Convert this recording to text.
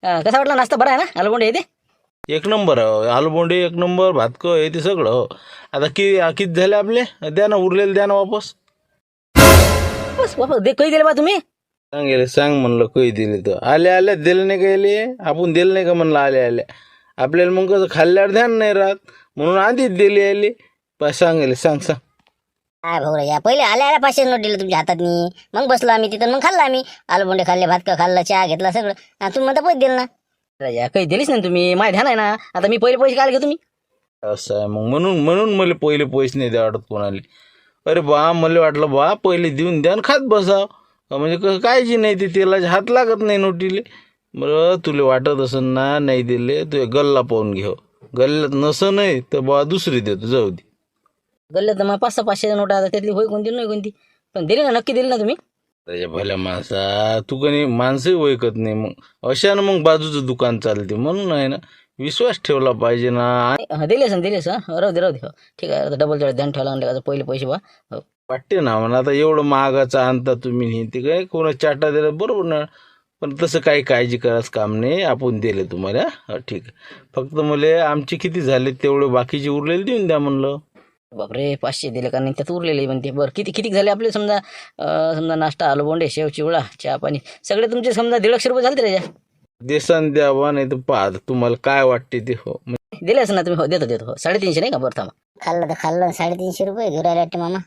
कसा वाटला नाश्ता? बरा आहे ना? आलूबोंडे येते एक नंबर आलूबोंडे, एक नंबर भातकं हे ते सगळं हो. आता किती झाले आपले? द्या ना उरलेले, द्या ना वापस. बस बाबा दे काही दिले बा तुम्ही. सांग म्हणलं काही दिले तर आले आले दिले नाही का याले? आपण दिले नाही का म्हणलं आले आले? आपल्याला मग कसं खाल्ल्यावर ध्यान नाही राहत, म्हणून आधीच दिले याले. सांग सांग सांग. काय भाऊ या पहिले आल्या आल्या 500 नोट दिलं तुमच्या हातातनी, मग बसलो आम्ही तिथं, मग खाल्लं आम्ही आलूबोंडे खाल्ले, भातका खाल्लं, चहा घेतला सगळं. तुम्ही म्हणता पैसे दिलं ना. राजा काही दिलीच नाही तुम्ही, माय ध्यान आहे ना. आता मी पहिले पैसे काय घेऊ तुम्ही? असं आहे मग, म्हणून म्हणून मला पहिले पैसे नाही द्या वाटत कोणाला. अरे बा मला वाटलं बा पहिले देऊन द्या आणि खात बसाव, म्हणजे कसं काळजी नाही, ते तेलाचे हात लागत नाही नोटीले. बरं तुला वाटत असं ना नाही दिले तू गल्ला पाहून घेऊ, गल्ल्यात नसं नाही तर बा दुसरी देतो, जाऊ दे. गल्ले तर मग 500-500 नोट आता, त्यातली होय कोणती नाही कोणती, पण दिली ना, नक्की दिली ना तुम्ही. त्याच्या भल्या माणसा तू कधी माणसंही ओळखत नाही, मग अशानं मग बाजूचं दुकान चालते, म्हणून आहे ना विश्वास ठेवला पाहिजे ना. दिले सर दिले सर, राहू दे हो. ठीक आहे, आता डबल तेवढं ध्यान ठेवला म्हणजे पहिले पैसे बा हो. वाटते ना म्हणा, आता एवढं महागाचं आणता तुम्ही नाही, ते काय कोणा चाटा दिला बरोबर ना, पण तसं काही काळजी करायचं काम नाही, आपण दिले तुम्हाला. ठीक आहे, फक्त मला आमचे किती झाले तेवढे बाकीचे उरलेले देऊन द्या म्हणलं. बापरे 500 दिले का नाही, त्यात उरलेले म्हणते. बरं किती किती झाले आपले? समजा समजा नाश्ता, आलूबोंडे, शेव, चिवडा, चहा पाणी सगळे तुमचे समजा 150 रुपये झाले त्याच्या. देसान द्यावा, नाही तर पाहा तुम्हाला काय वाटते ते हो. दिले असं ना तुम्ही? हो देतो देतो हो. 350 नाही का? बरं थांबा. खाल्लं तर खाल्लं, 350 रुपये घेऊन राहिले वाटते मामा.